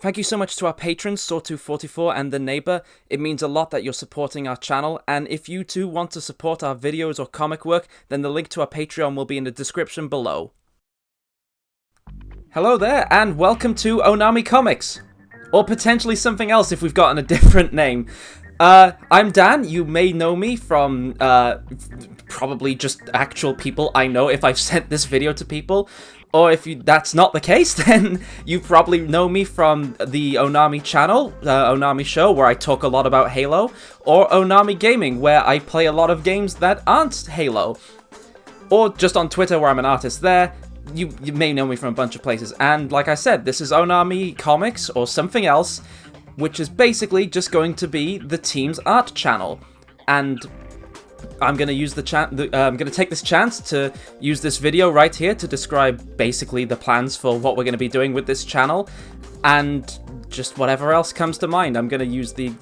Thank you so much to our patrons, Sawtooth44 and The Neighbor. It means a lot that you're supporting our channel, and if you too want to support our videos or comic work, then the link to our Patreon will be in the description below. Hello there, and welcome to Onami Comics! Or potentially something else if we've gotten a different name. I'm Dan. You may know me from, probably just actual people I know if I've sent this video to people. Or if that's not the case, then you probably know me from the Onami channel, Onami Show, where I talk a lot about Halo, or Onami Gaming, where I play a lot of games that aren't Halo. Or just on Twitter, where I'm an artist there. You may know me from a bunch of places. And like I said, this is Onami Comics, or something else, which is basically just going to be the team's art channel. And I'm gonna use I'm gonna take this chance to use this video right here to describe basically the plans for what we're gonna be doing with this channel, and just whatever else comes to mind. I'm gonna use these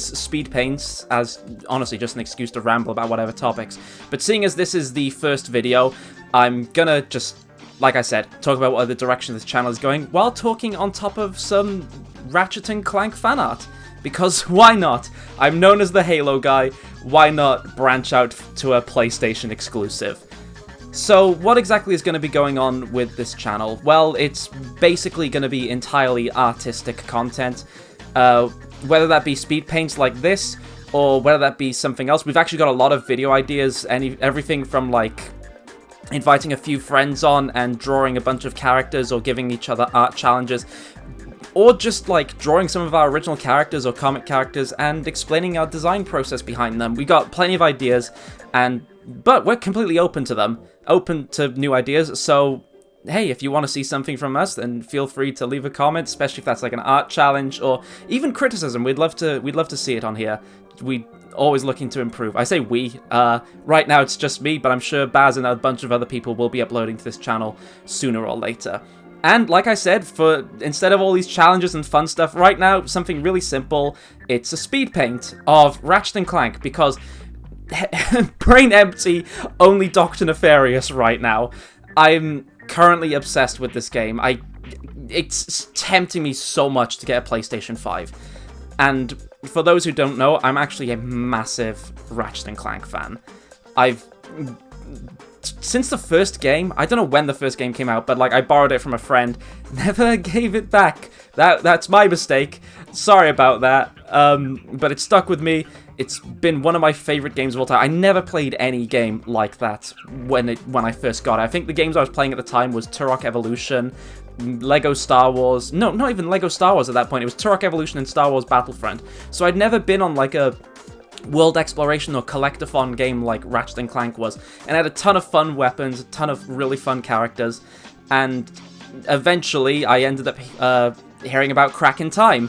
speed paints as honestly just an excuse to ramble about whatever topics. But seeing as this is the first video, I'm gonna just, like I said, talk about what the direction this channel is going while talking on top of some Ratchet and Clank fan art. Because why not? I'm known as the Halo guy, why not branch out to a PlayStation exclusive? So what exactly is going to be going on with this channel? Well, it's basically going to be entirely artistic content, whether that be speed paints like this, or whether that be something else. We've actually got a lot of video ideas, everything from like inviting a few friends on and drawing a bunch of characters or giving each other art challenges, or just like drawing some of our original characters or comic characters and explaining our design process behind them. We got plenty of ideas, but we're completely open to them, open to new ideas. So hey, if you want to see something from us, then feel free to leave a comment, especially if that's like an art challenge or even criticism. We'd love to see it on here. We always looking to improve. I say we. Right now it's just me, but I'm sure Baz and a bunch of other people will be uploading to this channel sooner or later. And like I said, instead of all these challenges and fun stuff, right now, something really simple. It's a speed paint of Ratchet and Clank, because brain empty, only Dr. Nefarious right now. I'm currently obsessed with this game. It's tempting me so much to get a PlayStation 5. And for those who don't know, I'm actually a massive Ratchet and Clank fan. Since the first game, I don't know when the first game came out, but like I borrowed it from a friend, never gave it back. That's my mistake. Sorry about that. But it stuck with me. It's been one of my favorite games of all time. I never played any game like that when I first got it. I think the games I was playing at the time was Turok Evolution, Lego Star Wars. No, not even Lego Star Wars at that point. It was Turok Evolution and Star Wars Battlefront. So I'd never been on like a world exploration or collectathon game like Ratchet and Clank was, and I had a ton of fun weapons, a ton of really fun characters, and eventually I ended up hearing about Crack in Time,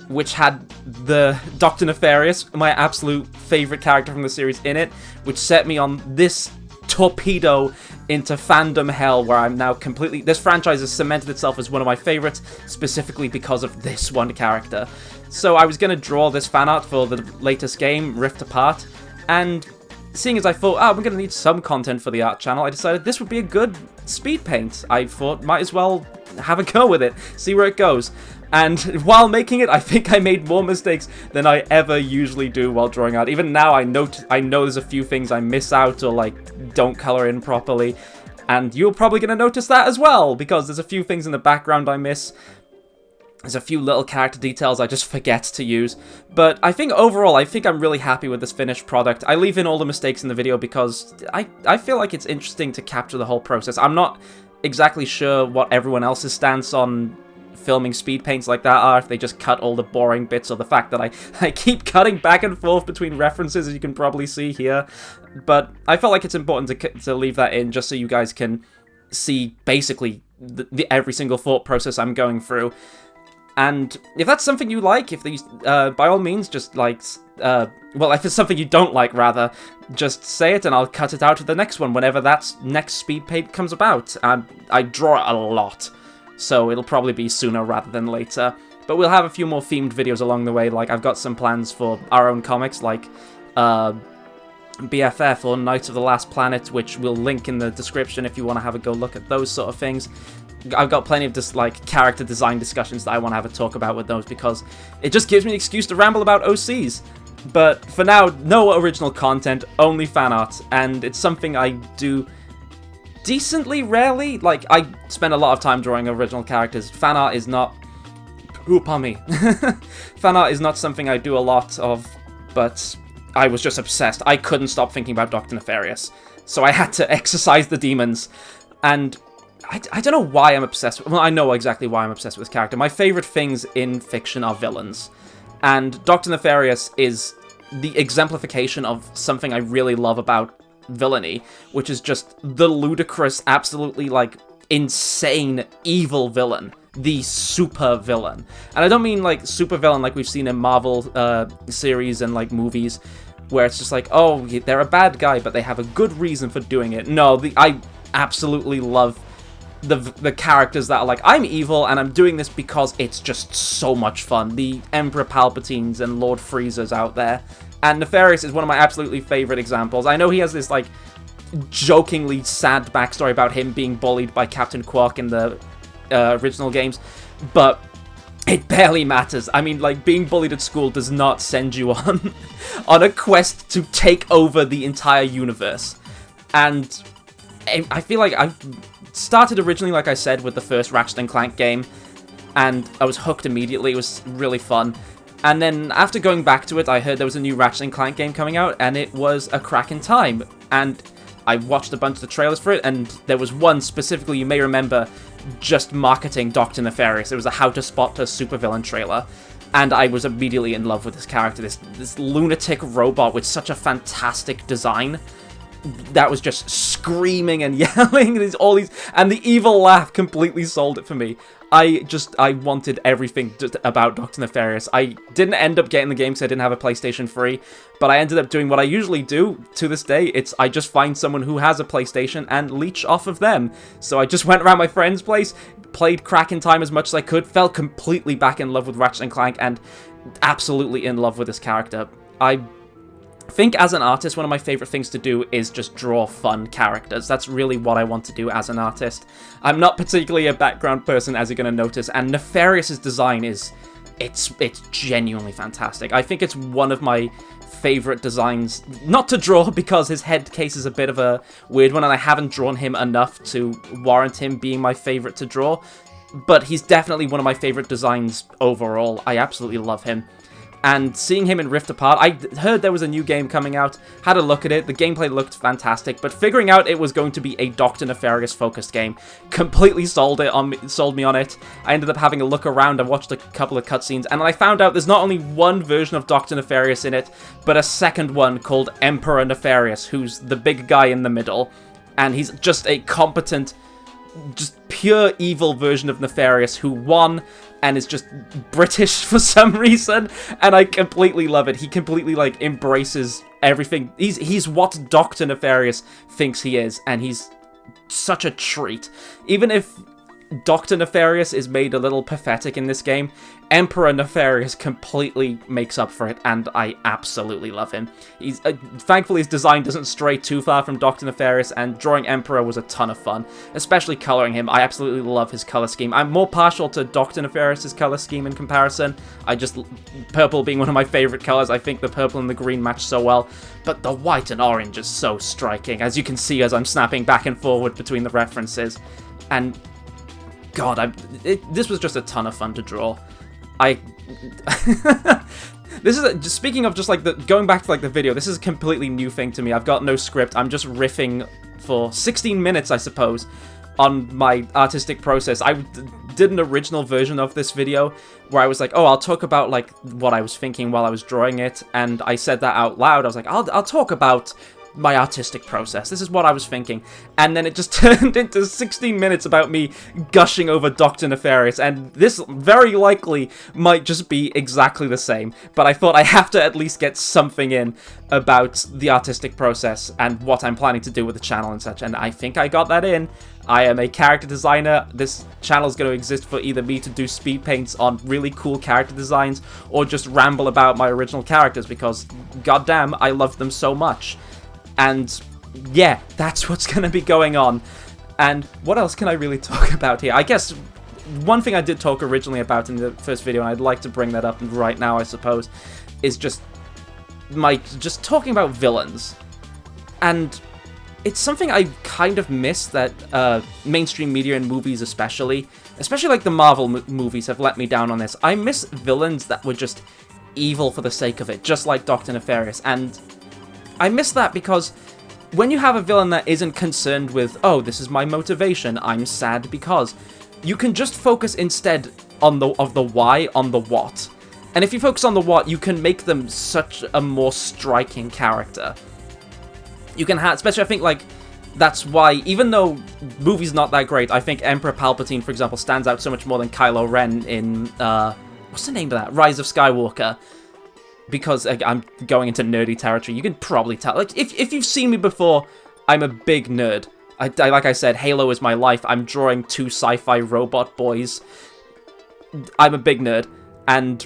which had the Dr. Nefarious, my absolute favorite character from the series, in it, which set me on this torpedo into fandom hell, where I'm now completely... This franchise has cemented itself as one of my favorites, specifically because of this one character. So I was going to draw this fan art for the latest game, Rift Apart, and seeing as I thought, we're going to need some content for the art channel, I decided this would be a good speed paint. I thought, might as well have a go with it, see where it goes. And while making it, I think I made more mistakes than I ever usually do while drawing art. Even now, I know there's a few things I miss out or like don't color in properly, and you're probably going to notice that as well, because there's a few things in the background I miss. There's a few little character details I just forget to use. But I think overall, I'm really happy with this finished product. I leave in all the mistakes in the video because I feel like it's interesting to capture the whole process. I'm not exactly sure what everyone else's stance on filming speed paints like that are, if they just cut all the boring bits, or the fact that I keep cutting back and forth between references, as you can probably see here. But I felt like it's important to leave that in, just so you guys can see basically every single thought process I'm going through. And if that's something you like, if these, by all means, just like, well, if it's something you don't like, rather, just say it and I'll cut it out of the next one whenever that next speed paint comes about. I draw it a lot, so it'll probably be sooner rather than later. But we'll have a few more themed videos along the way. Like, I've got some plans for our own comics, like, BFF or Knights of the Last Planet, which we'll link in the description if you want to have a go look at those sort of things. I've got plenty of just like character design discussions that I want to have a talk about with those, because it just gives me an excuse to ramble about OCs. But for now, no original content, only fan art, and it's something I do decently rarely. Like, I spend a lot of time drawing original characters. Fan art is not... Pardon me. Fan art is not something I do a lot of, but I was just obsessed. I couldn't stop thinking about Dr. Nefarious, so I had to exercise the demons, and I don't know why I'm obsessed with... Well, I know exactly why I'm obsessed with this character. My favorite things in fiction are villains, and Dr. Nefarious is the exemplification of something I really love about villainy, which is just the ludicrous, absolutely, like, insane, evil villain. The super villain. And I don't mean, like, super villain like we've seen in Marvel series and, like, movies, where it's just like, oh, they're a bad guy, but they have a good reason for doing it. No, I absolutely love the characters that are like, I'm evil, and I'm doing this because it's just so much fun. The Emperor Palpatines and Lord Freezers out there. And Nefarious is one of my absolutely favorite examples. I know he has this, like, jokingly sad backstory about him being bullied by Captain Quark in the original games, but it barely matters. I mean, like, being bullied at school does not send you on on a quest to take over the entire universe. And I feel like I started originally, like I said, with the first Ratchet and Clank game, and I was hooked immediately. It was really fun. And then after going back to it, I heard there was a new Ratchet and Clank game coming out, and it was a cracking time. And I watched a bunch of the trailers for it, and there was one specifically you may remember just marketing Dr. Nefarious. It was a How to Spot a Supervillain trailer, and I was immediately in love with this character, this lunatic robot with such a fantastic design that was just screaming and yelling. There's all these, and the evil laugh completely sold it for me. I wanted everything about Dr. Nefarious. I didn't end up getting the game because I didn't have a PlayStation 3, but I ended up doing what I usually do to this day. I just find someone who has a PlayStation and leech off of them. So I just went around my friend's place, played Crack in Time as much as I could, fell completely back in love with Ratchet and Clank, and absolutely in love with this character. I think as an artist, one of my favorite things to do is just draw fun characters. That's really what I want to do as an artist. I'm not particularly a background person, as you're going to notice, and Nefarious's design it's genuinely fantastic. I think it's one of my favorite designs, not to draw because his head case is a bit of a weird one and I haven't drawn him enough to warrant him being my favorite to draw, but he's definitely one of my favorite designs overall. I absolutely love him. And seeing him in Rift Apart, I heard there was a new game coming out, had a look at it, the gameplay looked fantastic, but figuring out it was going to be a Dr. Nefarious focused game completely sold me on it. I ended up having a look around, I watched a couple of cutscenes, and I found out there's not only one version of Dr. Nefarious in it, but a second one called Emperor Nefarious, who's the big guy in the middle, and he's just a competent, just pure evil version of Nefarious who won and is just British for some reason, and I completely love it. He completely, like, embraces everything. He's what Dr. Nefarious thinks he is, and he's such a treat. Even if Dr. Nefarious is made a little pathetic in this game, Emperor Nefarious completely makes up for it, and I absolutely love him. He's thankfully his design doesn't stray too far from Dr. Nefarious, and drawing Emperor was a ton of fun, especially coloring him. I absolutely love his color scheme. I'm more partial to Dr. Nefarious's color scheme in comparison. Purple being one of my favorite colors. I think the purple and the green match so well, but the white and orange is so striking, as you can see as I'm snapping back and forward between the references. And God, this was just a ton of fun to draw. This is speaking of just like going back to like the video, this is a completely new thing to me. I've got no script. I'm just riffing for 16 minutes, I suppose, on my artistic process. I did an original version of this video where I was like, oh, I'll talk about like what I was thinking while I was drawing it, and I said that out loud. I was like, I'll talk about my artistic process. This is what I was thinking. And then it just turned into 16 minutes about me gushing over Dr. Nefarious, and this very likely might just be exactly the same, but I thought I have to at least get something in about the artistic process and what I'm planning to do with the channel and such, and I think I got that in. I am a character designer. This channel is going to exist for either me to do speed paints on really cool character designs or just ramble about my original characters because, goddamn, I love them so much. And yeah, that's what's going to be going on. And what else can I really talk about here? I guess one thing I did talk originally about in the first video, and I'd like to bring that up right now, I suppose, is just talking about villains. And it's something I kind of miss that mainstream media and movies especially like the Marvel movies have let me down on this. I miss villains that were just evil for the sake of it, just like Dr. Nefarious. And I miss that because when you have a villain that isn't concerned with, oh, this is my motivation, I'm sad because, you can just focus instead on the why, on the what. And if you focus on the what, you can make them such a more striking character. You can have, especially I think, like, that's why, even though movie's not that great, I think Emperor Palpatine, for example, stands out so much more than Kylo Ren in, what's the name of that? Rise of Skywalker. Because I'm going into nerdy territory, you can probably tell. Like, if you've seen me before, I'm a big nerd. Like I said, Halo is my life. I'm drawing 2 sci-fi robot boys. I'm a big nerd. And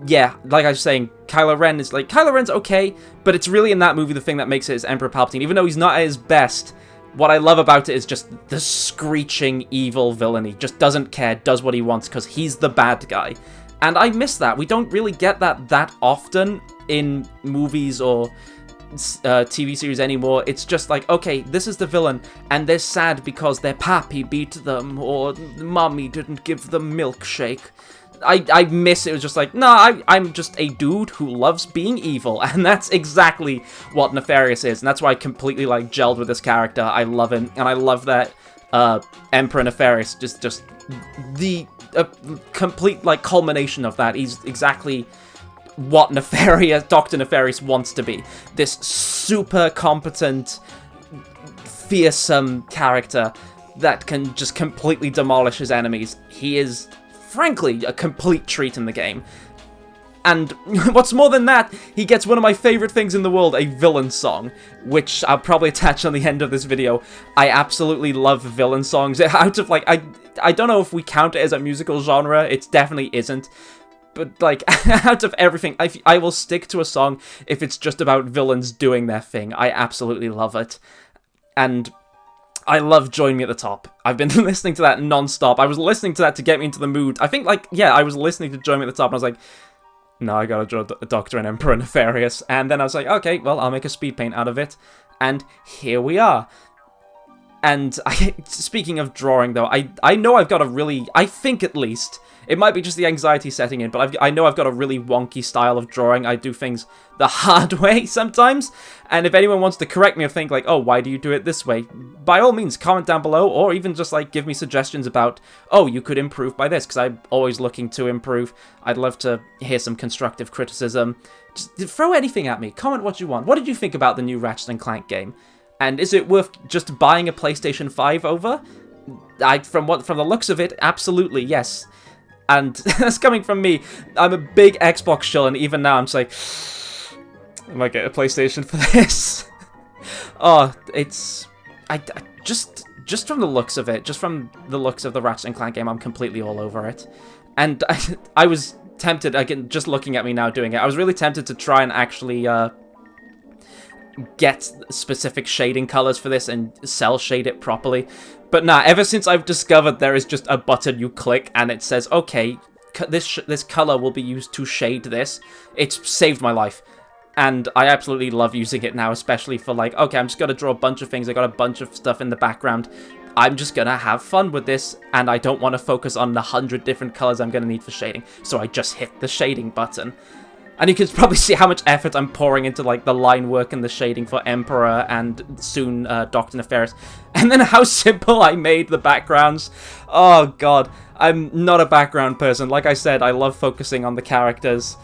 yeah, like I was saying, Kylo Ren's okay, but it's really in that movie the thing that makes it is Emperor Palpatine. Even though he's not at his best, what I love about it is just the screeching evil villain. He just doesn't care, does what he wants because he's the bad guy. And I miss that. We don't really get that often in movies or TV series anymore. It's just like, okay, this is the villain, and they're sad because their pappy beat them, or mommy didn't give them milkshake. I miss it. It was just like, no, I'm just a dude who loves being evil, and that's exactly what Nefarious is, and that's why I completely, like, gelled with this character. I love him, and I love that Emperor Nefarious, just the complete, like, culmination of that. He's exactly what Dr. Nefarious wants to be. This super competent, fearsome character that can just completely demolish his enemies. He is, frankly, a complete treat in the game. And what's more than that, he gets one of my favorite things in the world, a villain song, which I'll probably attach on the end of this video. I absolutely love villain songs. Out of, like, I don't know if we count it as a musical genre. It definitely isn't. But, like, out of everything, I will stick to a song if it's just about villains doing their thing. I absolutely love it. And I love Join Me at the Top. I've been listening to that non-stop. I was listening to that to get me into the mood. I think, like, yeah, I was listening to Join Me at the Top, and I was like, no, I gotta draw Doctor and Emperor Nefarious. And then I was like, okay, well, I'll make a speed paint out of it. And here we are. And speaking of drawing, though, I know I've got a really, I think at least, it might be just the anxiety setting in, but I know I've got a really wonky style of drawing. I do things the hard way sometimes, and if anyone wants to correct me or think, like, oh, why do you do it this way? By all means, comment down below, or even just, like, give me suggestions about, oh, you could improve by this, because I'm always looking to improve. I'd love to hear some constructive criticism. Just throw anything at me. Comment what you want. What did you think about the new Ratchet and Clank game? And is it worth just buying a PlayStation 5 over? From the looks of it, absolutely, yes. And that's coming from me. I'm a big Xbox shill, and even now I'm just like, I might get a PlayStation for this. Oh, it's... just from the looks of it, just from the looks of the Ratchet and Clank game, I'm completely all over it. And I was tempted, again, just looking at me now doing it, I was really tempted to try and actually get specific shading colors for this and cell shade it properly. But nah, ever since I've discovered there is just a button you click and it says, okay, this color will be used to shade this, it's saved my life. And I absolutely love using it now, especially for, like, okay, I'm just gonna draw a bunch of things, I got a bunch of stuff in the background, I'm just gonna have fun with this, and I don't want to focus on the 100 different colors I'm gonna need for shading, so I just hit the shading button. And you can probably see how much effort I'm pouring into, like, the line work and the shading for Emperor and soon Dr. Nefarious. And then how simple I made the backgrounds. Oh, God. I'm not a background person. Like I said, I love focusing on the characters.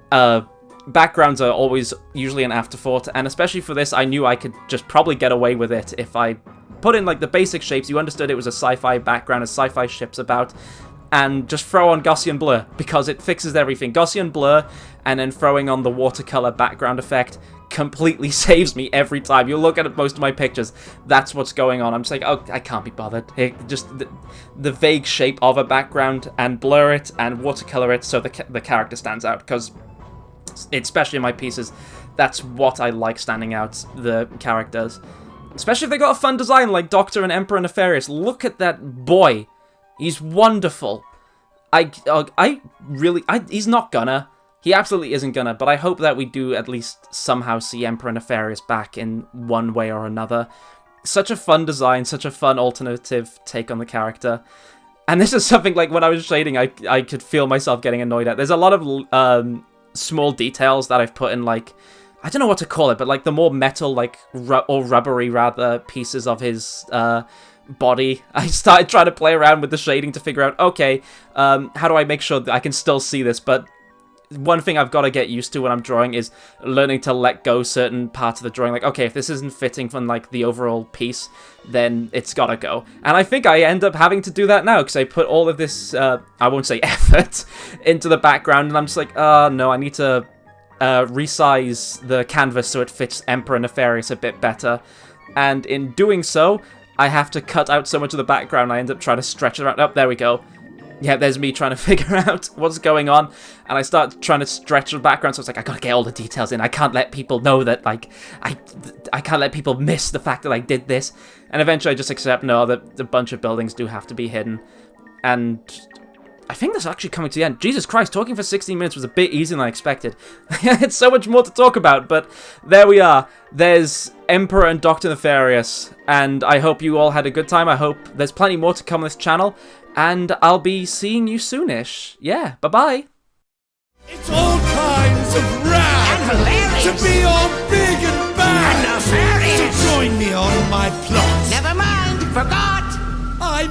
Backgrounds are always usually an afterthought. And especially for this, I knew I could just probably get away with it if I put in, like, the basic shapes. You understood it was a sci-fi background, a sci-fi ship's about. And just throw on Gaussian blur, because it fixes everything. Gaussian blur, and then throwing on the watercolor background effect completely saves me every time. You look at most of my pictures, that's what's going on. I'm just like, oh, I can't be bothered. Just the vague shape of a background, and blur it, and watercolor it so the character stands out, because especially in my pieces, that's what I like standing out the characters. Especially if they got a fun design like Doctor and Emperor Nefarious. Look at that boy. He's wonderful. He's not gonna. He absolutely isn't gonna, but I hope that we do at least somehow see Emperor Nefarious back in one way or another. Such a fun design, such a fun alternative take on the character. And this is something, like, when I was shading, I could feel myself getting annoyed at. There's a lot of small details that I've put in, like, I don't know what to call it, but, like, the more metal, like, or rubbery, rather, pieces of his body. I started trying to play around with the shading to figure out, okay, how do I make sure that I can still see this? But one thing I've got to get used to when I'm drawing is learning to let go certain parts of the drawing. Like, okay, if this isn't fitting from, like, the overall piece, then it's gotta go. And I think I end up having to do that now, because I put all of this, I won't say effort, into the background, and I'm just like, oh, no, I need to resize the canvas so it fits Emperor Nefarious a bit better. And in doing so, I have to cut out so much of the background, I end up trying to stretch it around. Oh, there we go. Yeah, there's me trying to figure out what's going on, and I start trying to stretch the background, so it's like, I gotta get all the details in. I can't let people know that, like, I can't let people miss the fact that I did this. And eventually I just accept, no, that a bunch of buildings do have to be hidden. And I think that's actually coming to the end. Jesus Christ, talking for 16 minutes was a bit easier than I expected. It's so much more to talk about, but there we are. There's Emperor and Dr. Nefarious, and I hope you all had a good time. I hope there's plenty more to come on this channel, and I'll be seeing you soonish. Yeah, bye-bye. It's all kinds of rad And hilarious. to be all big and bad. And nefarious. So join me on my plot. Never mind, forgot. I